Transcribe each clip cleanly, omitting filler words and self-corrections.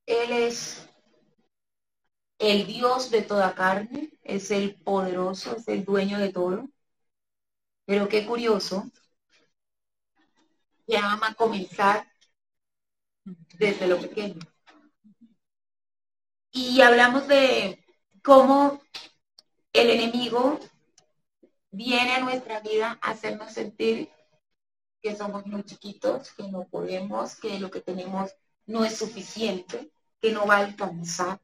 Él es el Dios de toda carne, es el poderoso, es el dueño de todo. Pero qué curioso, que ama comenzar desde lo pequeño. Y hablamos de cómo el enemigo viene a nuestra vida a hacernos sentir que somos muy chiquitos, que no podemos, que lo que tenemos no es suficiente, que no va a alcanzar,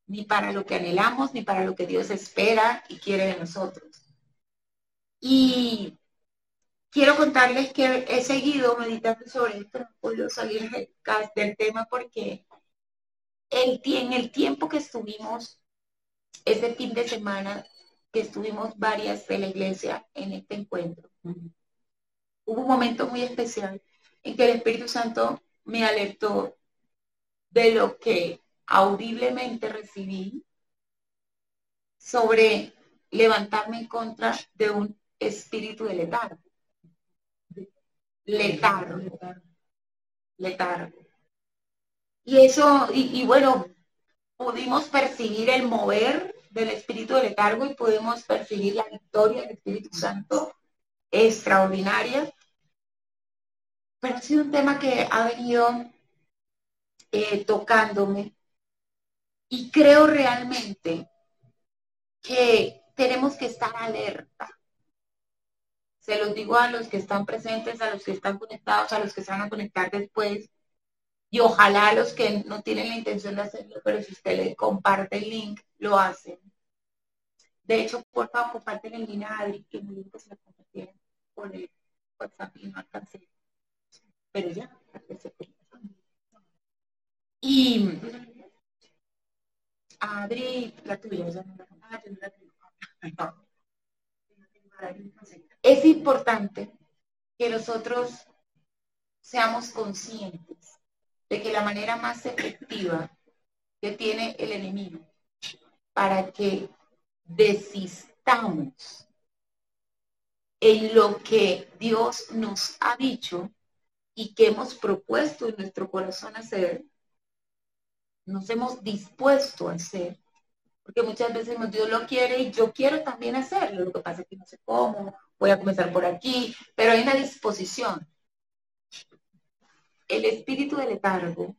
ni para lo que anhelamos, ni para lo que Dios espera y quiere de nosotros. Y quiero contarles que he seguido meditando sobre esto, no he podido salir del tema porque en el tiempo que estuvimos, ese fin de semana, que estuvimos varias de la iglesia en este encuentro, hubo un momento muy especial en que el Espíritu Santo me alertó de lo que audiblemente recibí sobre levantarme en contra de un espíritu de letargo. Letargo. Letargo. Y eso, y bueno, pudimos percibir el mover del espíritu de letargo y pudimos percibir la victoria del Espíritu Santo extraordinaria. Pero ha sido un tema que ha venido tocándome y creo realmente que tenemos que estar alerta. Se los digo a los que están presentes, a los que están conectados, a los que se van a conectar después, y ojalá a los que no tienen la intención de hacerlo, pero si usted le comparte el link, lo hacen. De hecho, por favor, comparten el link a Adri, que me dijo que se lo compartieron por el WhatsApp y no alcancé. Pero ya, y Adri, la tuya, ya no la Es importante que nosotros seamos conscientes de que la manera más efectiva que tiene el enemigo para que desistamos en lo que Dios nos ha dicho y que hemos propuesto en nuestro corazón hacer, nos hemos dispuesto a hacer, porque muchas veces Dios lo quiere y yo quiero también hacerlo, lo que pasa es que no sé cómo, voy a comenzar por aquí, pero hay una disposición. El espíritu de letargo,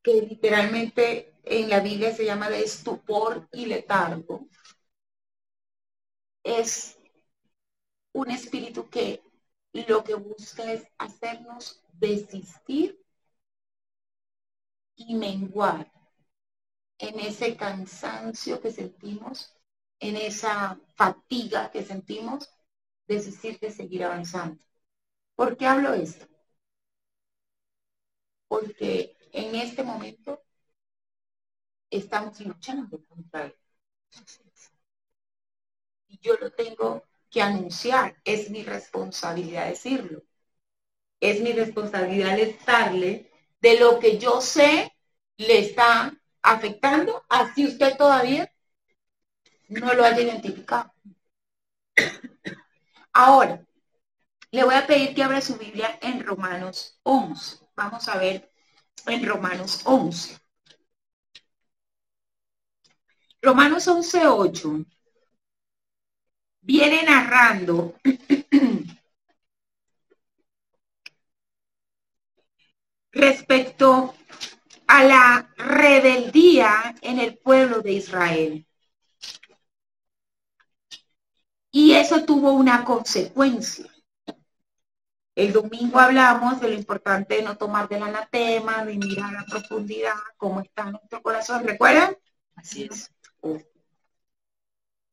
que literalmente en la Biblia se llama de estupor y letargo, es un espíritu que lo que busca es hacernos desistir y menguar en ese cansancio que sentimos, en esa fatiga que sentimos, desistir de seguir avanzando. ¿Por qué hablo esto? Porque en este momento estamos luchando contra él. Y yo lo tengo que anunciar, es mi responsabilidad decirlo. Es mi responsabilidad alertarle de lo que yo sé le está afectando, así usted todavía no lo haya identificado. Ahora, le voy a pedir que abra su Biblia en Romanos 11. Vamos a ver en Romanos 11. Romanos 11:8 viene narrando respecto a la rebeldía en el pueblo de Israel. Y eso tuvo una consecuencia. El domingo hablamos de lo importante de no tomar del anatema, de mirar a profundidad cómo está nuestro corazón. ¿Recuerdan? Así es.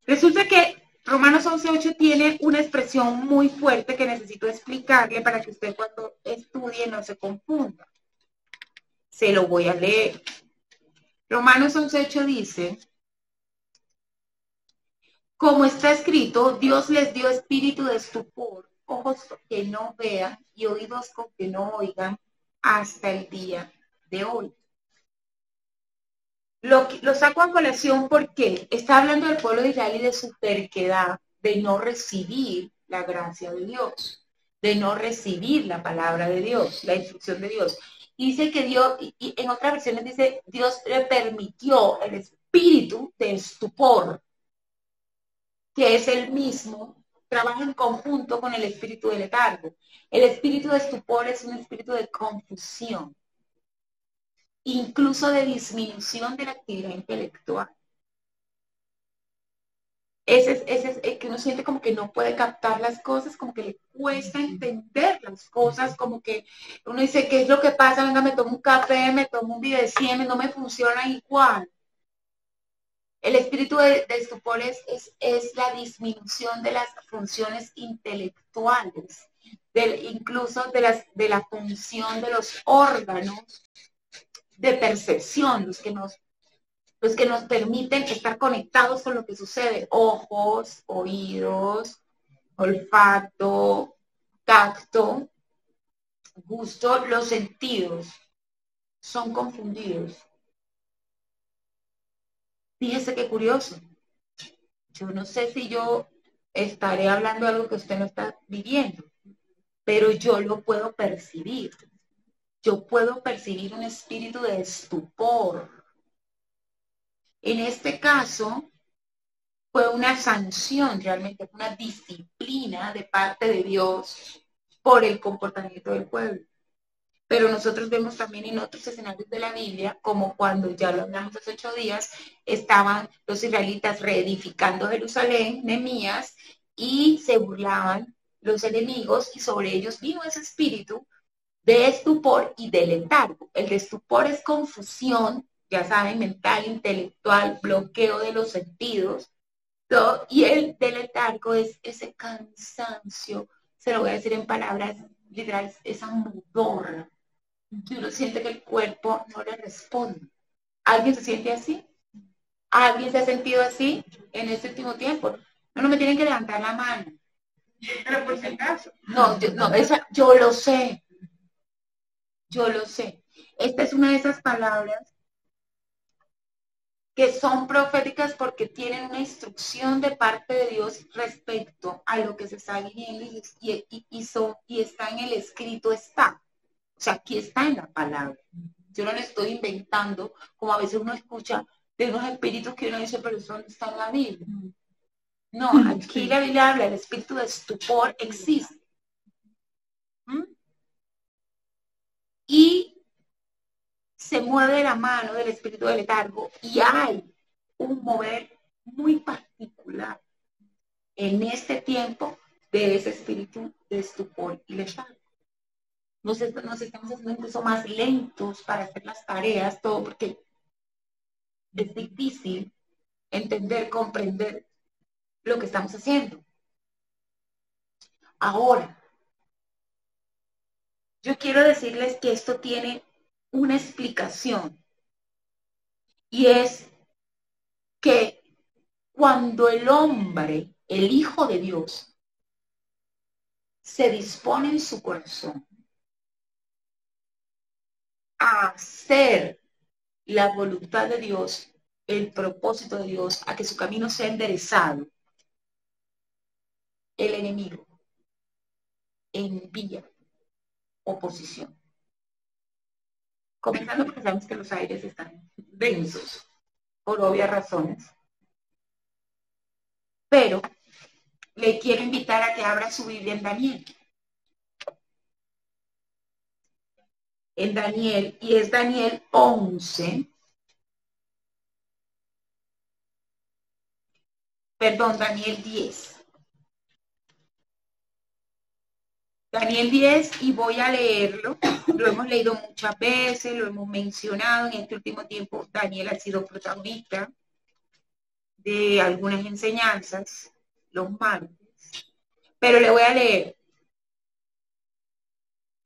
Resulta que Romanos 11:8 tiene una expresión muy fuerte que necesito explicarle para que usted cuando estudie no se confunda. Se lo voy a leer. Romanos 11:8 dice, como está escrito, Dios les dio espíritu de estupor, ojos que no vean y oídos con que no oigan hasta el día de hoy. Lo saco a colación porque está hablando del pueblo de Israel y de su terquedad de no recibir la gracia de Dios. de no recibir la palabra de Dios, la instrucción de Dios. Y dice que Dios, y en otras versiones dice, Dios le permitió el espíritu de estupor, que es el mismo, trabaja en conjunto con el espíritu de letargo. El espíritu de estupor es un espíritu de confusión, incluso de disminución de la actividad intelectual. Ese es que uno siente como que no puede captar las cosas, como que le cuesta entender las cosas, como que uno dice, ¿qué es lo que pasa? Venga, me tomo un café, me tomo un video de 100, no me funciona igual. El espíritu de estupor es la disminución de las funciones intelectuales, incluso de la función de los órganos de percepción, los que nos permiten estar conectados con lo que sucede, ojos, oídos, olfato, tacto, gusto, los sentidos son confundidos. Fíjese qué curioso. Yo no sé si yo estaré hablando de algo que usted no está viviendo, pero yo lo puedo percibir. Yo puedo percibir un espíritu de estupor. En este caso, fue una sanción, realmente una disciplina de parte de Dios por el comportamiento del pueblo. Pero nosotros vemos también en otros escenarios de la Biblia, como cuando ya lo hablamos hace 8 días, estaban los israelitas reedificando Jerusalén, Nehemías, y se burlaban los enemigos y sobre ellos vino ese espíritu de estupor y de letargo. El de estupor es confusión, ya saben, mental, intelectual, bloqueo de los sentidos, ¿no? Y el de letargo es ese cansancio, se lo voy a decir en palabras literales, esa mudorra, que uno siente que el cuerpo no le responde. ¿Alguien se siente así? ¿Alguien se ha sentido así en este último tiempo? No me tienen que levantar la mano. Pero por si acaso. No, yo lo sé. Yo lo sé. Esta es una de esas palabras que son proféticas porque tienen una instrucción de parte de Dios respecto a lo que se está viviendo y está en el escrito, está. O sea, aquí está en la palabra. Yo no le estoy inventando, como a veces uno escucha de unos espíritus que uno dice, pero eso no está en la Biblia. No, aquí la Biblia habla, el espíritu de estupor existe. ¿Mm? Y se mueve la mano del espíritu de letargo y hay un mover muy particular en este tiempo de ese espíritu de estupor y letargo. Nos estamos haciendo incluso más lentos para hacer las tareas, todo porque es difícil entender, comprender lo que estamos haciendo. Ahora, yo quiero decirles que esto tiene una explicación y es que cuando el hombre, el Hijo de Dios, se dispone en su corazón a hacer la voluntad de Dios, el propósito de Dios, a que su camino sea enderezado, el enemigo envía oposición. Comenzando porque sabemos que los aires están densos, por obvias razones. Pero le quiero invitar a que abra su Biblia en Daniel. En Daniel, y es Daniel 11. Perdón, Daniel 10. Daniel 10 y voy a leerlo. Lo hemos leído muchas veces, lo hemos mencionado. En este último tiempo, Daniel ha sido protagonista de algunas enseñanzas, los martes. Pero le voy a leer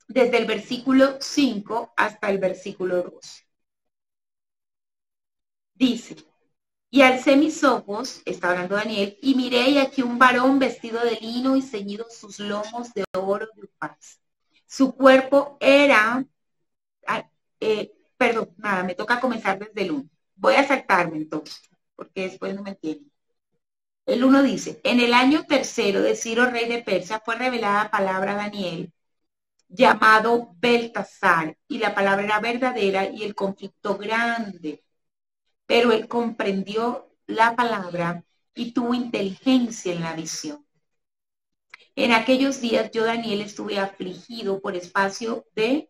desde el versículo 5 hasta el versículo 2. Dice, y alcé mis ojos, está hablando Daniel, y miré y aquí un varón vestido de lino y ceñidos sus lomos de oro de paz. Su cuerpo era, perdón, nada, me toca comenzar desde el 1. Voy a saltarme entonces, porque después no me entienden. El 1 dice, en el año tercero de Ciro, rey de Persia, fue revelada palabra a Daniel, llamado Beltasar, y la palabra era verdadera y el conflicto grande. Pero él comprendió la palabra y tuvo inteligencia en la visión. En aquellos días yo, Daniel, estuve afligido por espacio de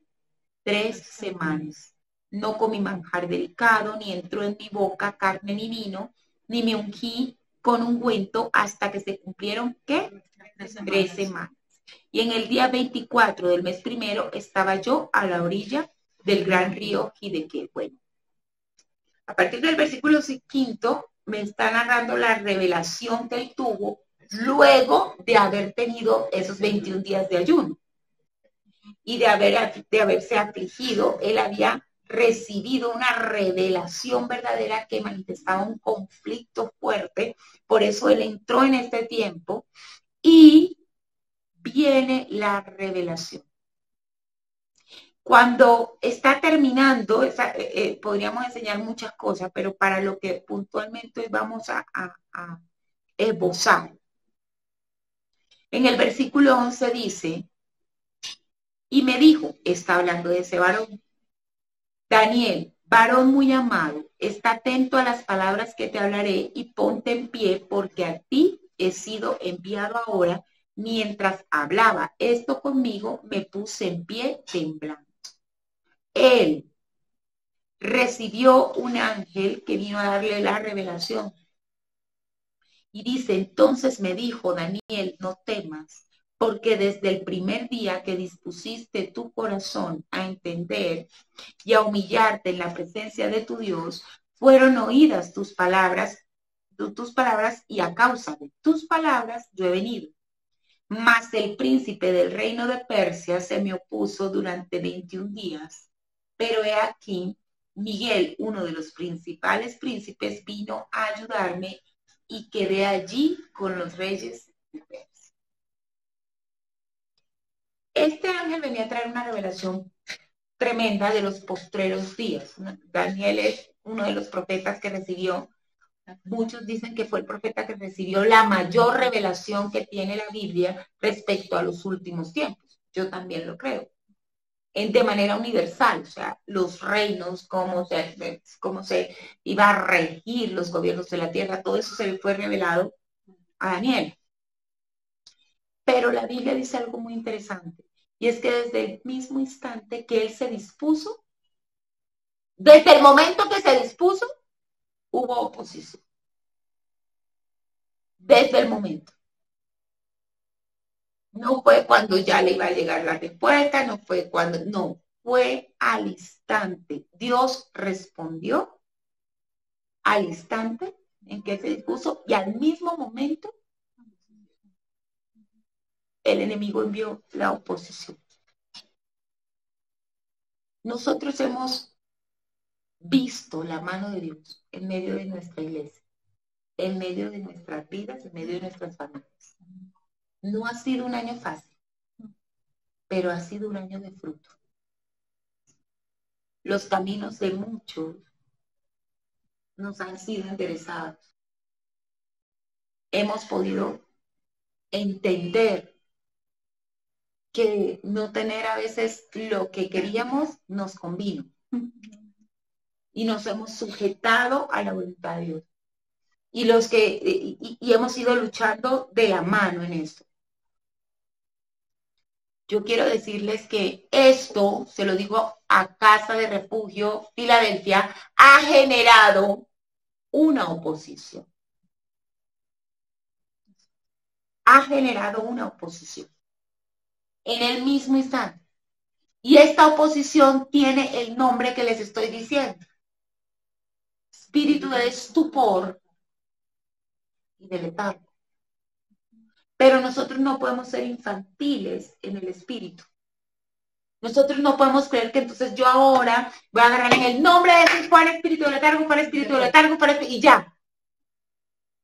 3 semanas. No comí manjar delicado, ni entró en mi boca carne ni vino, ni me ungí con ungüento hasta que se cumplieron, ¿qué? 3 semanas. Y en el día 24 del mes primero estaba yo a la orilla del gran río Hidekel. Bueno, a partir del versículo 5 me está narrando la revelación que él tuvo luego de haber tenido esos 21 días de ayuno y de haberse afligido. Él había recibido una revelación verdadera que manifestaba un conflicto fuerte, por eso él entró en este tiempo y viene la revelación. Cuando está terminando, podríamos enseñar muchas cosas, pero para lo que puntualmente vamos a esbozar. En el versículo 11 dice, y me dijo, está hablando de ese varón, Daniel, varón muy amado, está atento a las palabras que te hablaré y ponte en pie, porque a ti he sido enviado ahora. Mientras hablaba esto conmigo, me puse en pie temblando. Él recibió un ángel que vino a darle la revelación. Y dice, entonces me dijo, Daniel, no temas, porque desde el primer día que dispusiste tu corazón a entender y a humillarte en la presencia de tu Dios, fueron oídas tus palabras y a causa de tus palabras yo he venido. Mas el príncipe del reino de Persia se me opuso durante 21 días, pero he aquí, Miguel, uno de los principales príncipes, vino a ayudarme y quedé allí con los reyes de Persia. Este ángel venía a traer una revelación tremenda de los postreros días. Daniel es uno de los profetas que recibió, muchos dicen que fue el profeta que recibió la mayor revelación que tiene la Biblia respecto a los últimos tiempos. Yo también lo creo. De manera universal, o sea, los reinos, cómo se iba a regir los gobiernos de la tierra, todo eso se le fue revelado a Daniel. Pero la Biblia dice algo muy interesante, y es que desde el mismo instante que él se dispuso, desde el momento que se dispuso, hubo oposición. Desde el momento. No fue cuando ya le iba a llegar la respuesta, no fue cuando, no, fue al instante. Dios respondió al instante en que se dispuso y al mismo momento el enemigo envió la oposición. Nosotros hemos visto la mano de Dios en medio de nuestra iglesia, en medio de nuestras vidas, en medio de nuestras familias. No ha sido un año fácil, pero ha sido un año de fruto. Los caminos de muchos nos han sido enderezados. Hemos podido entender que no tener a veces lo que queríamos nos convino. Y nos hemos sujetado a la voluntad de Dios. Y hemos ido luchando de la mano en esto. Yo quiero decirles que esto, se lo digo a Casa de Refugio Filadelfia, ha generado una oposición. Ha generado una oposición. En el mismo instante. Y esta oposición tiene el nombre que les estoy diciendo. Espíritu de estupor y de letargo. Pero nosotros no podemos ser infantiles en el espíritu. Nosotros no podemos creer que entonces yo ahora voy a agarrar en el nombre de Jesús, Juan, espíritu de letargo, para espíritu de letargo, y ya.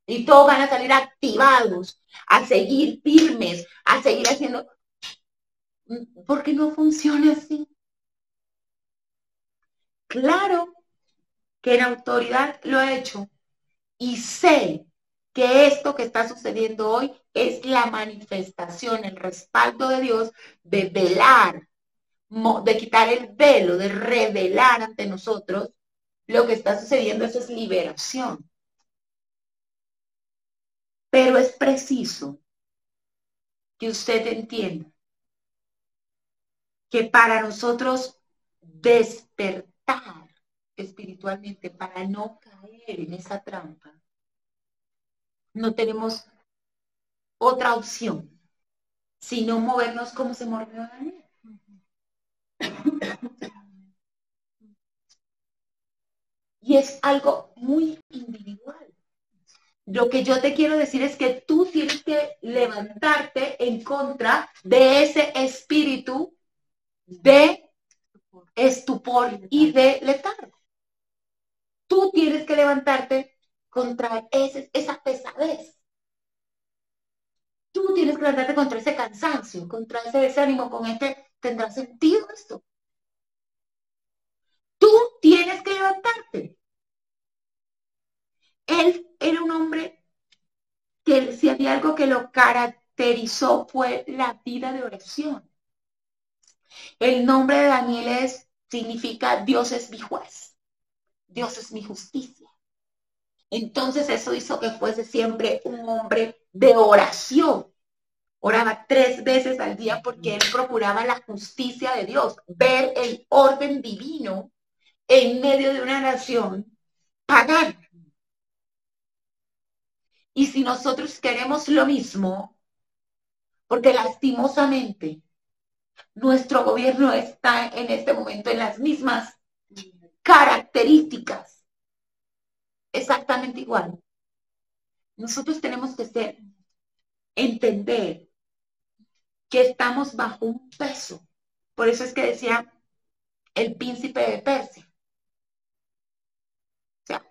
Y todos van a salir activados, a seguir firmes, a seguir haciendo. Porque no funciona así. Claro que en autoridad lo he hecho y sé que esto que está sucediendo hoy es la manifestación, el respaldo de Dios de velar, de quitar el velo, de revelar ante nosotros lo que está sucediendo. Eso es liberación. Pero es preciso que usted entienda que para nosotros despertar espiritualmente, para no caer en esa trampa, no tenemos otra opción, sino movernos como se movió Daniel. Y es algo muy individual. Lo que yo te quiero decir es que tú tienes que levantarte en contra de ese espíritu de estupor y de letargo. Tú tienes que levantarte contra esa pesadez. Tú tienes que levantarte contra ese cansancio, contra ese desánimo, con ¿tendrá sentido esto? Tú tienes que levantarte. Él era un hombre que si había algo que lo caracterizó fue la vida de oración. El nombre de Daniel significa Dios es mi juez, Dios es mi justicia. Entonces eso hizo que fuese siempre un hombre de oración. Oraba 3 veces al día porque él procuraba la justicia de Dios, ver el orden divino en medio de una nación pagana. Y si nosotros queremos lo mismo, porque lastimosamente nuestro gobierno está en este momento en las mismas características, exactamente igual. Nosotros tenemos que entender que estamos bajo un peso. Por eso es que decía el príncipe de Persia. O sea,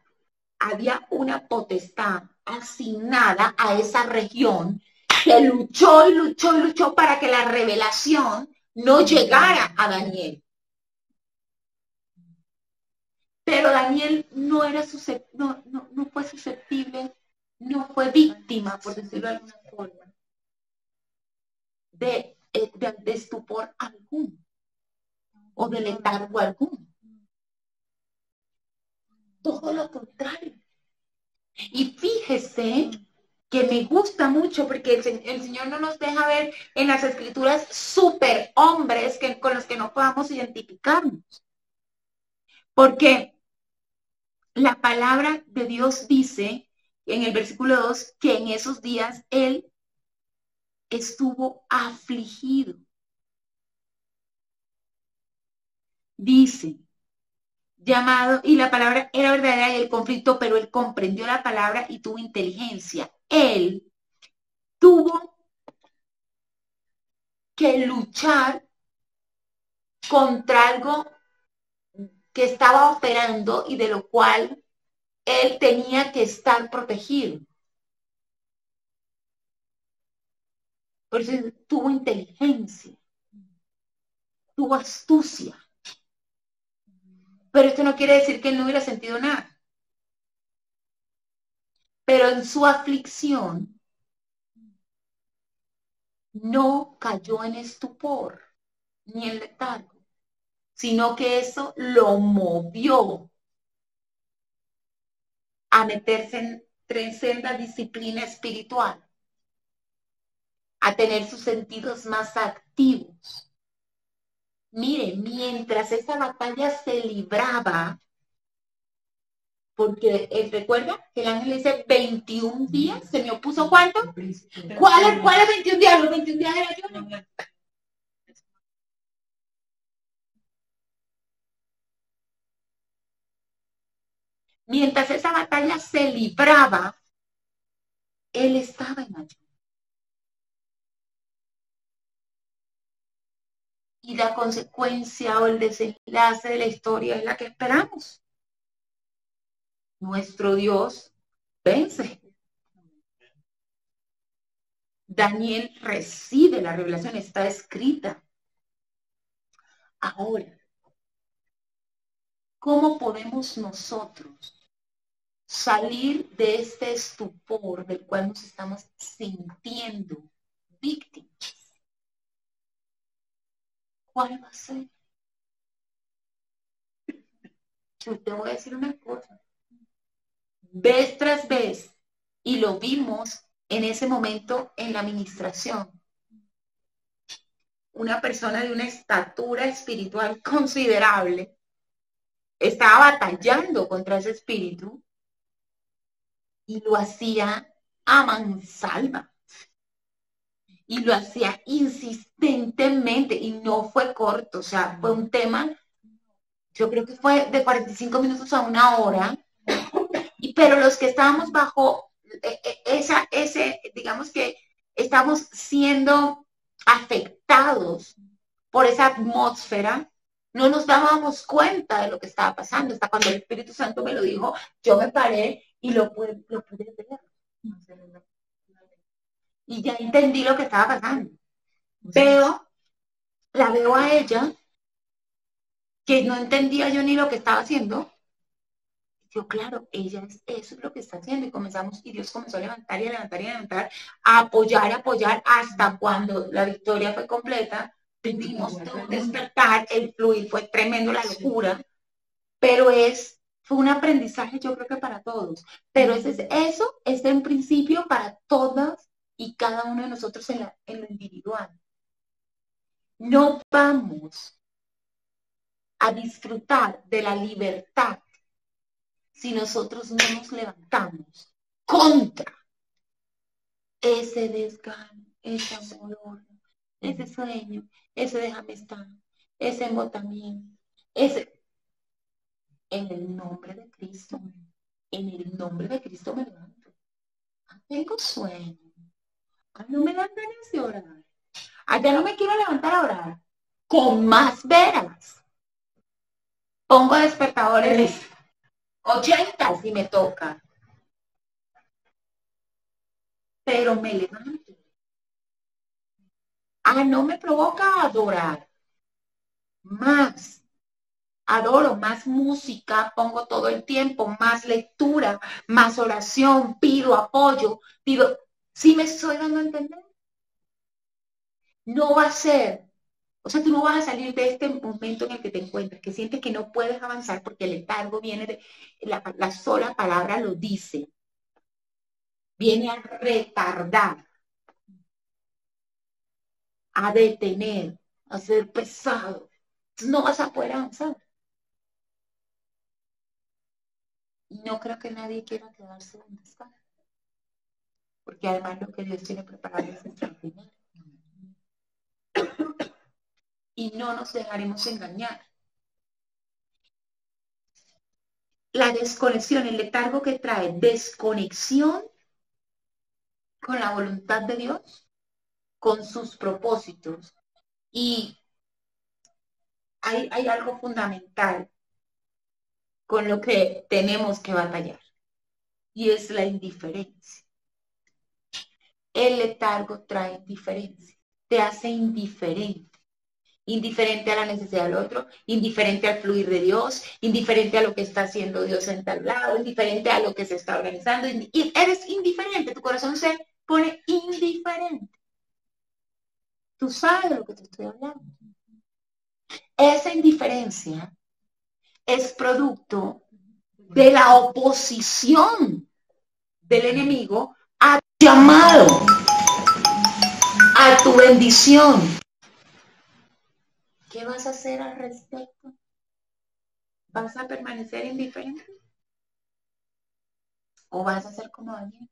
había una potestad asignada a esa región que luchó y luchó y luchó para que la revelación no llegara a Daniel. Pero Daniel no fue susceptible, no fue víctima, por decirlo de alguna forma, de estupor alguno o de letargo alguno. Todo lo contrario. Y fíjese que me gusta mucho porque el Señor no nos deja ver en las escrituras superhombres con los que no podamos identificarnos. Porque la palabra de Dios dice en el versículo 2 que en esos días Él estuvo afligido. Dice, llamado, y la palabra era verdadera y el conflicto, pero él comprendió la palabra y tuvo inteligencia. Él tuvo que luchar contra algo que estaba operando y de lo cual él tenía que estar protegido. Por eso tuvo inteligencia, tuvo astucia. Pero esto no quiere decir que él no hubiera sentido nada. Pero en su aflicción no cayó en estupor ni en letargo, sino que eso lo movió a meterse en tremenda disciplina espiritual, a tener sus sentidos más activos. Mire, mientras esa batalla se libraba, porque recuerda que el ángel dice 21 días, se me opuso ¿cuánto? ¿Cuál es 21 días? Los 21 días era yo, ¿no? Mientras esa batalla se libraba, él estaba en ayuno. Y la consecuencia o el desenlace de la historia es la que esperamos. Nuestro Dios vence. Daniel recibe la revelación, está escrita. Ahora, ¿cómo podemos nosotros salir de este estupor del cual nos estamos sintiendo víctimas. ¿Cuál va a ser? Yo te voy a decir una cosa. Vez tras vez, y lo vimos en ese momento en la administración, una persona de una estatura espiritual considerable estaba batallando contra ese espíritu y lo hacía a mansalva. Y lo hacía insistentemente y no fue corto, o sea, fue un tema, yo creo que fue de 45 minutos a una hora, pero los que estábamos bajo digamos que estamos siendo afectados por esa atmósfera, no nos dábamos cuenta de lo que estaba pasando. Hasta cuando el Espíritu Santo me lo dijo, yo me paré y lo pude ver. Y ya entendí lo que estaba pasando. La veo a ella, que no entendía yo ni lo que estaba haciendo. Yo, claro, eso es lo que está haciendo. Y comenzamos, y Dios comenzó a levantar y a levantar y a levantar, a apoyar, hasta cuando la victoria fue completa. Tuvimos que despertar, el fluir fue tremendo, la locura, pero fue un aprendizaje, yo creo que para todos. Pero eso es en principio para todas y cada uno de nosotros en lo individual. No vamos a disfrutar de la libertad si nosotros no nos levantamos contra ese desgano, ese amor, ese sueño, ese déjame estar, ese embotamiento, en el nombre de Cristo, en el nombre de Cristo me levanto. Tengo sueño. No me dan ganas de orar. Ya no me quiero levantar a orar. Con más veras. Pongo despertadores 80 si me toca. Pero me levanto. No me provoca adorar. Más. Adoro, más música, pongo todo el tiempo, más lectura, más oración, pido apoyo, ¿sí me estoy dando a entender? No va a ser, o sea, tú no vas a salir de este momento en el que te encuentras, que sientes que no puedes avanzar porque el letargo viene de, la sola palabra lo dice, viene a retardar, a detener, a ser pesado. Entonces no vas a poder avanzar. Y no creo que nadie quiera quedarse donde está. Porque además lo que Dios tiene preparado es extraordinario. Y no nos dejaremos engañar. La desconexión, el letargo que trae desconexión con la voluntad de Dios, con sus propósitos. Y hay algo fundamental con lo que tenemos que batallar. Y es la indiferencia. El letargo trae indiferencia. Te hace indiferente. Indiferente a la necesidad del otro, indiferente al fluir de Dios, indiferente a lo que está haciendo Dios en tal lado, indiferente a lo que se está organizando, y eres indiferente, tu corazón se pone indiferente. Tú sabes de lo que te estoy hablando. Esa indiferencia es producto de la oposición del enemigo a tu llamado, a tu bendición. ¿Qué vas a hacer al respecto? ¿Vas a permanecer indiferente? ¿O vas a ser como Daniel?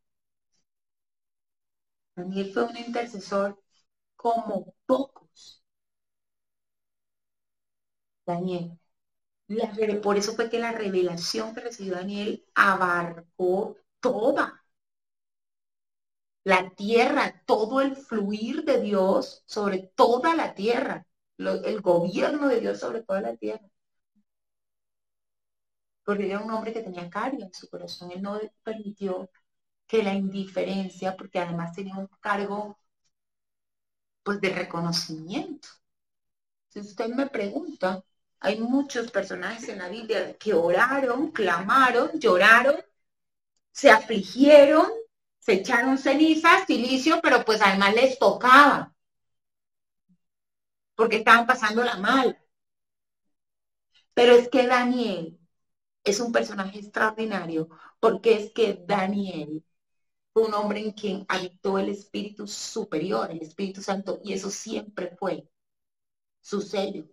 Daniel fue un intercesor como pocos. Daniel. Por eso fue que la revelación que recibió Daniel abarcó toda la tierra, todo el fluir de Dios sobre toda la tierra, el gobierno de Dios sobre toda la tierra. Porque era un hombre que tenía carga en su corazón. Él no permitió que la indiferencia, porque además tenía un cargo pues de reconocimiento. Si usted me pregunta, hay muchos personajes en la Biblia que oraron, clamaron, lloraron se afligieron, se echaron cenizas, silicio, pero pues además les tocaba, porque estaban pasándola mal. Pero es que Daniel es un personaje extraordinario, porque es que Daniel fue un hombre en quien habitó el Espíritu Superior, el Espíritu Santo, y eso siempre fue su sello.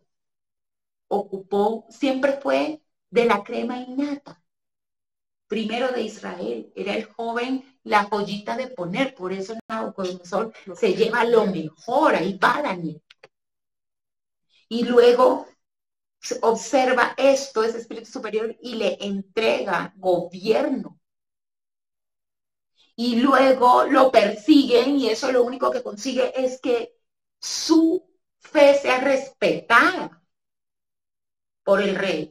Ocupó, siempre fue de la crema innata. Primero de Israel, era el joven, la joyita de poner, por eso Nabucodonosor se lleva lo mejor, ahí va Daniel. Y luego observa esto, ese espíritu superior, y le entrega gobierno. Y luego lo persiguen, y eso lo único que consigue es que su fe sea respetada por el rey.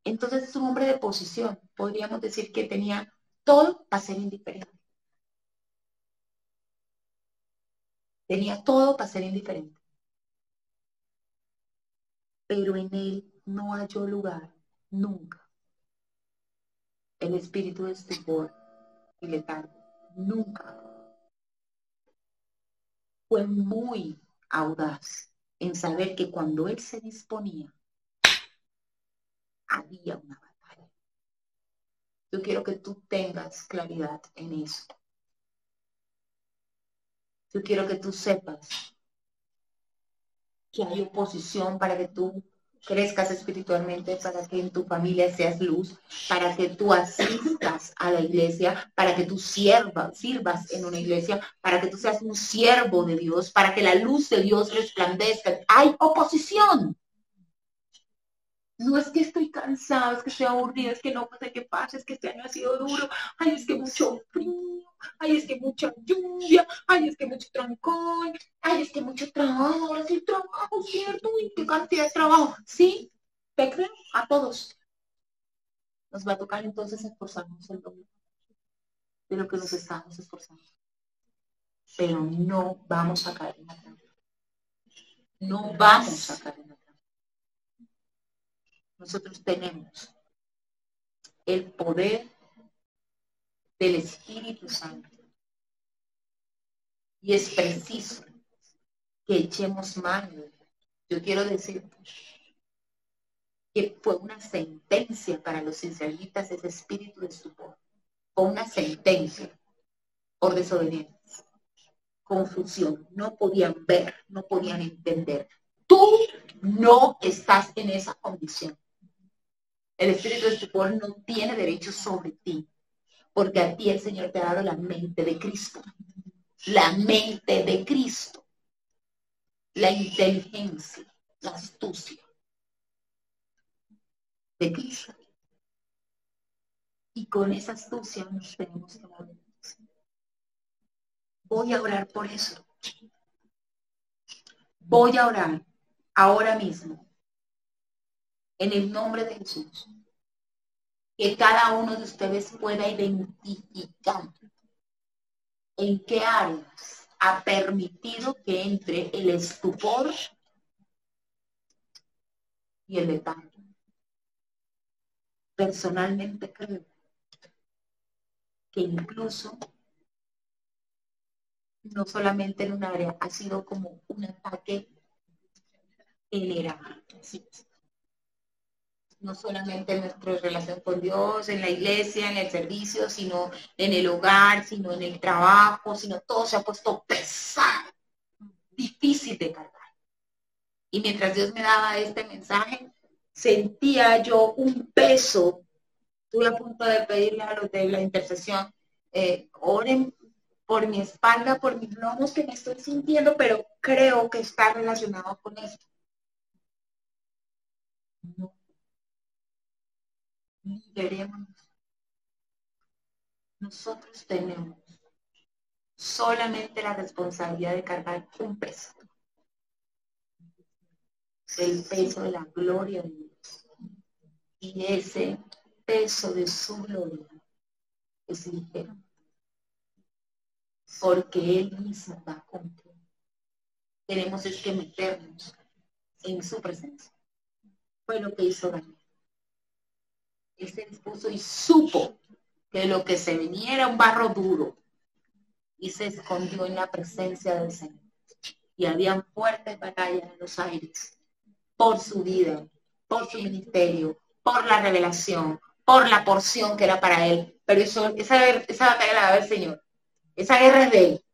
Entonces es un hombre de posición. Podríamos decir que tenía todo para ser indiferente. Tenía todo para ser indiferente. Pero en él no halló lugar nunca el espíritu de estupor y letargo. Nunca. Fue muy audaz en saber que cuando él se disponía, había una batalla. Yo quiero que tú tengas claridad en eso. Yo quiero que tú sepas que hay oposición para que tú crezcas espiritualmente, para que en tu familia seas luz, para que tú asistas a la iglesia, para que tú sirvas en una iglesia, para que tú seas un siervo de Dios, para que la luz de Dios resplandezca. Hay oposición. No es que estoy cansado, es que estoy aburrido, es que no sé qué pasa, es que este año ha sido duro, ay, es que mucho frío, ay, es que mucha lluvia, ay, es que mucho trancón, ay, es que mucho trabajo, ahora sí trabajo, ¿cierto? Y qué cantidad de trabajo. Sí, te creo, a todos. Nos va a tocar entonces esforzarnos el doble de lo que nos estamos esforzando. Pero no vamos a caer en la trampa. No vamos a caer en la trampa. Nosotros tenemos el poder del Espíritu Santo. Y es preciso que echemos mano. Yo quiero decir que fue una sentencia para los israelitas ese espíritu de estupor. Fue una sentencia por desobediencia, confusión. No podían ver, no podían entender. Tú no estás en esa condición. El espíritu de estupor no tiene derecho sobre ti, porque a ti el Señor te ha dado la mente de Cristo. La mente de Cristo. La inteligencia, la astucia de Cristo. Y con esa astucia nos tenemos que mover. Voy a orar por eso. Voy a orar ahora mismo, en el nombre de Jesús, que cada uno de ustedes pueda identificar en qué áreas ha permitido que entre el estupor y el letargo. Personalmente creo que incluso no solamente en un área, ha sido como un ataque general. No solamente en nuestra relación con Dios, en la iglesia, en el servicio, sino en el hogar, sino en el trabajo, sino todo se ha puesto pesado, difícil de cargar. Y mientras Dios me daba este mensaje, sentía yo un peso. Estuve a punto de pedirle a los de la intercesión, oren por mi espalda, por mis lomos que me estoy sintiendo, pero creo que está relacionado con esto. No. Liberémonos. Nosotros tenemos solamente la responsabilidad de cargar un peso, el peso de la gloria de Dios. Y ese peso de su gloria es ligero, porque Él mismo va contigo. Tenemos es que meternos en su presencia. Fue lo que hizo Daniel. Él se dispuso y supo que lo que se venía era un barro duro y se escondió en la presencia del Señor. Y habían fuertes batallas en los aires por su vida, por su ministerio, por la revelación, por la porción que era para él. Pero esa batalla la daba el Señor. Esa guerra es de él.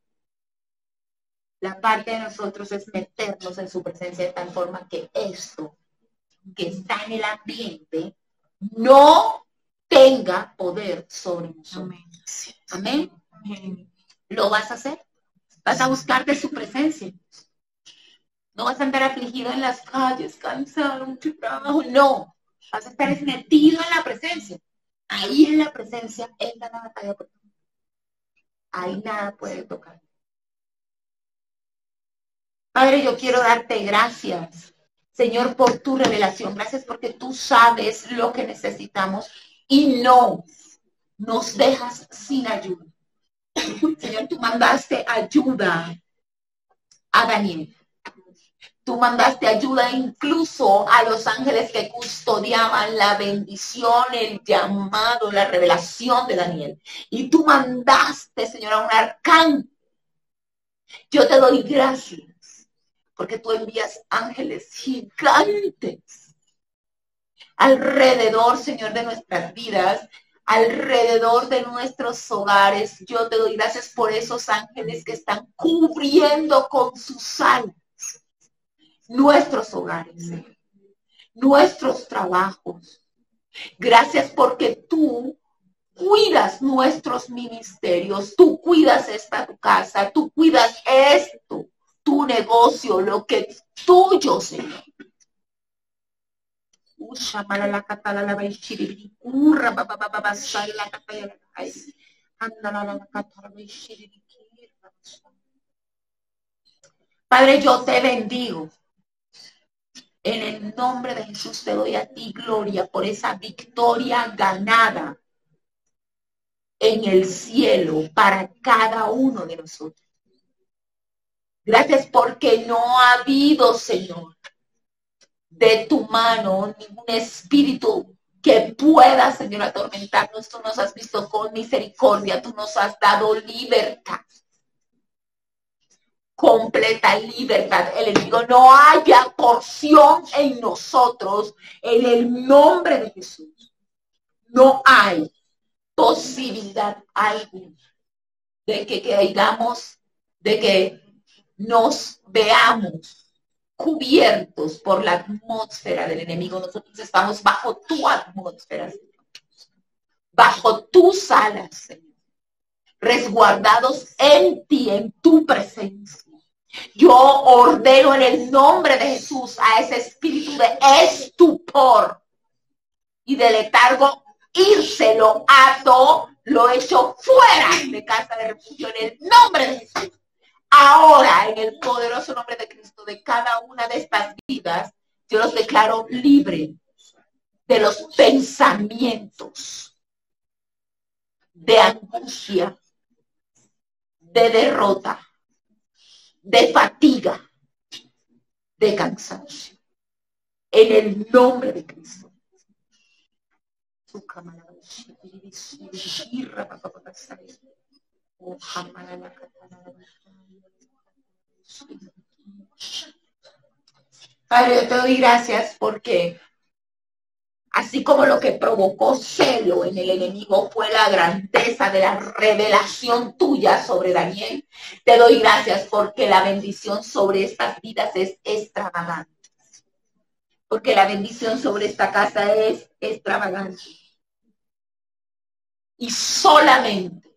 La parte de nosotros es meternos en su presencia de tal forma que esto que está en el ambiente no tenga poder sobre nosotros. Amén. Amén. ¿Lo vas a hacer? Vas a buscar de su presencia. No vas a andar afligido en las calles, cansado, mucho trabajo. No. Vas a estar metido en la presencia. Ahí en la presencia es la batalla. Ahí nada puede tocar. Padre, yo quiero darte gracias, Señor, por tu revelación. Gracias porque tú sabes lo que necesitamos y no nos dejas sin ayuda. Señor, tú mandaste ayuda a Daniel. Tú mandaste ayuda incluso a los ángeles que custodiaban la bendición, el llamado, la revelación de Daniel. Y tú mandaste, Señor, a un arcángel. Yo te doy gracias porque tú envías ángeles gigantes alrededor, Señor, de nuestras vidas, alrededor de nuestros hogares. Yo te doy gracias por esos ángeles que están cubriendo con sus alas nuestros hogares, Señor, nuestros trabajos. Gracias porque tú cuidas nuestros ministerios, tú cuidas esta tu casa, tú cuidas esto, tu negocio, lo que es tuyo, Señor. Padre, yo te bendigo. En el nombre de Jesús te doy a ti gloria por esa victoria ganada en el cielo para cada uno de nosotros. Gracias porque no ha habido, Señor, de tu mano ningún espíritu que pueda, Señor, atormentarnos. Tú nos has visto con misericordia, tú nos has dado libertad. Completa libertad. El enemigo no haya porción en nosotros en el nombre de Jesús. No hay posibilidad alguna de que caigamos, de que nos veamos cubiertos por la atmósfera del enemigo. Nosotros estamos bajo tu atmósfera, Señor. Bajo tus alas, Señor. Resguardados en ti, en tu presencia. Yo ordeno en el nombre de Jesús a ese espíritu de estupor y de letargo, irse, lo ato, lo echo fuera de casa de refugio en el nombre de Jesús. Ahora, en el poderoso nombre de Cristo, de cada una de estas vidas, yo los declaro libre de los pensamientos de angustia, de derrota, de fatiga, de cansancio. En el nombre de Cristo. Padre, yo te doy gracias porque así como lo que provocó celo en el enemigo fue la grandeza de la revelación tuya sobre Daniel, te doy gracias porque la bendición sobre estas vidas es extravagante. Porque la bendición sobre esta casa es extravagante. Y solamente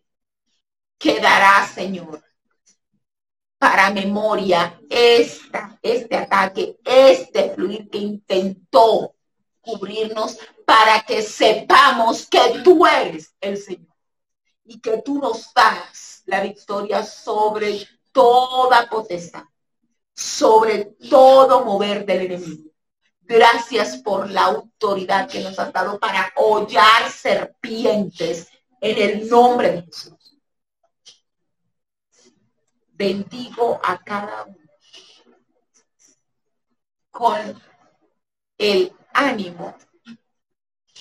quedará, Señor, para memoria este ataque, este fluir que intentó cubrirnos para que sepamos que tú eres el Señor y que tú nos das la victoria sobre toda potestad, sobre todo mover del enemigo. Gracias por la autoridad que nos has dado para hollar serpientes en el nombre de Jesús. Bendigo a cada uno con el ánimo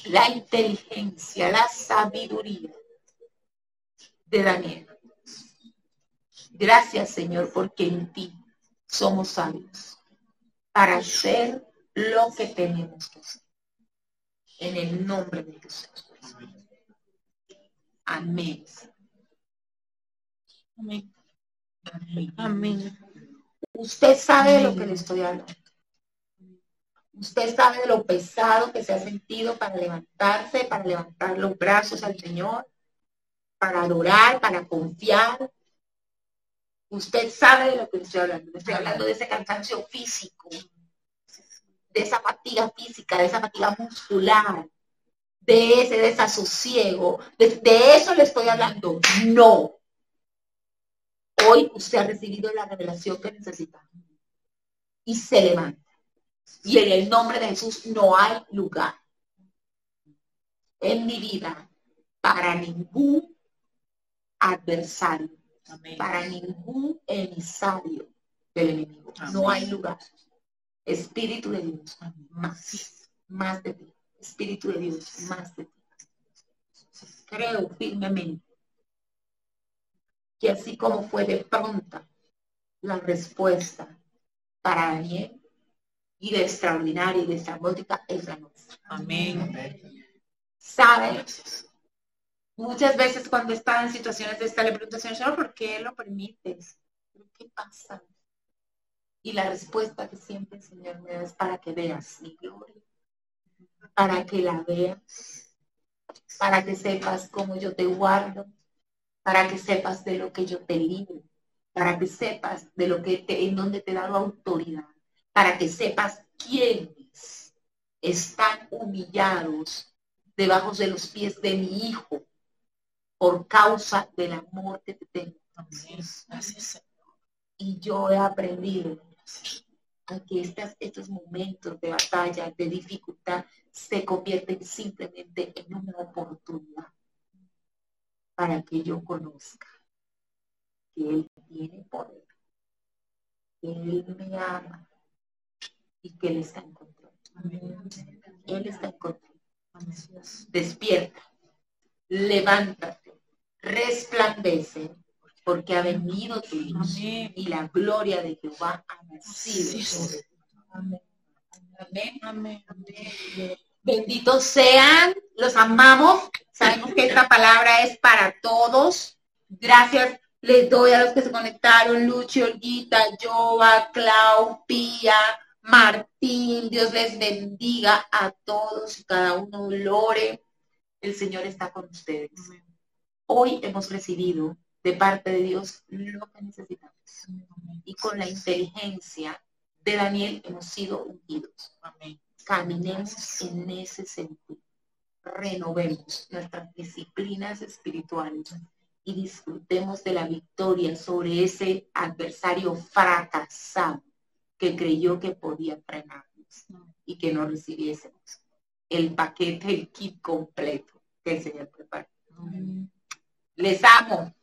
la inteligencia, la sabiduría de Daniel. Gracias, Señor, porque en ti somos sabios para hacer lo que tenemos que hacer. En el nombre de Jesús. Amén. Amén. Amén. Amén. Usted sabe de lo que le estoy hablando. Usted sabe de lo pesado que se ha sentido para levantarse, para levantar los brazos al Señor, para adorar, para confiar. Usted sabe de lo que le estoy hablando. Le estoy hablando de ese cansancio físico, de esa fatiga física, de esa fatiga muscular, de ese desasosiego. De eso le estoy hablando. No. Hoy usted ha recibido la revelación que necesita y se levanta. Y en el nombre de Jesús no hay lugar en mi vida para ningún adversario, amén, para ningún emisario del enemigo. Amén. No hay lugar. Espíritu de Dios, más de ti. Espíritu de Dios, más de ti. Creo firmemente que así como fue de pronta la respuesta para Daniel, y de extraordinaria y de estrambótica es la nuestra. Amén. ¿Sabes? Muchas veces cuando está en situaciones de esta le pregunto al Señor, ¿por qué lo permites? ¿Qué pasa? Y la respuesta que siempre el Señor me da es para que veas mi gloria, para que la veas, para que sepas cómo yo te guardo, para que sepas de lo que yo te libro, para que sepas de lo que en donde te he dado autoridad, para que sepas quiénes están humillados debajo de los pies de mi Hijo por causa del amor que te tengo. Gracias. Y yo he aprendido a que estos momentos de batalla, de dificultad, se convierten simplemente en una oportunidad para que yo conozca que Él tiene poder, que Él me ama y que Él está en control. Él está en control. Despierta, levántate, resplandece, porque ha venido tu luz y la gloria de Jehová ha nacido sobre ti. Amén. Amén. Amén. Amén. Benditos sean, los amamos. Sabemos que esta palabra es para todos. Gracias les doy a los que se conectaron: Luchi, Olguita, Jova, Clau, Pía, Martín. Dios les bendiga a todos y cada uno. Lore, el Señor está con ustedes. Hoy hemos recibido de parte de Dios lo que necesitamos. Y con la inteligencia de Daniel hemos sido ungidos. Amén. Caminemos en ese sentido. Renovemos nuestras disciplinas espirituales y disfrutemos de la victoria sobre ese adversario fracasado que creyó que podía frenarnos y que no recibiésemos el paquete, el kit completo que el Señor preparó. Les amo.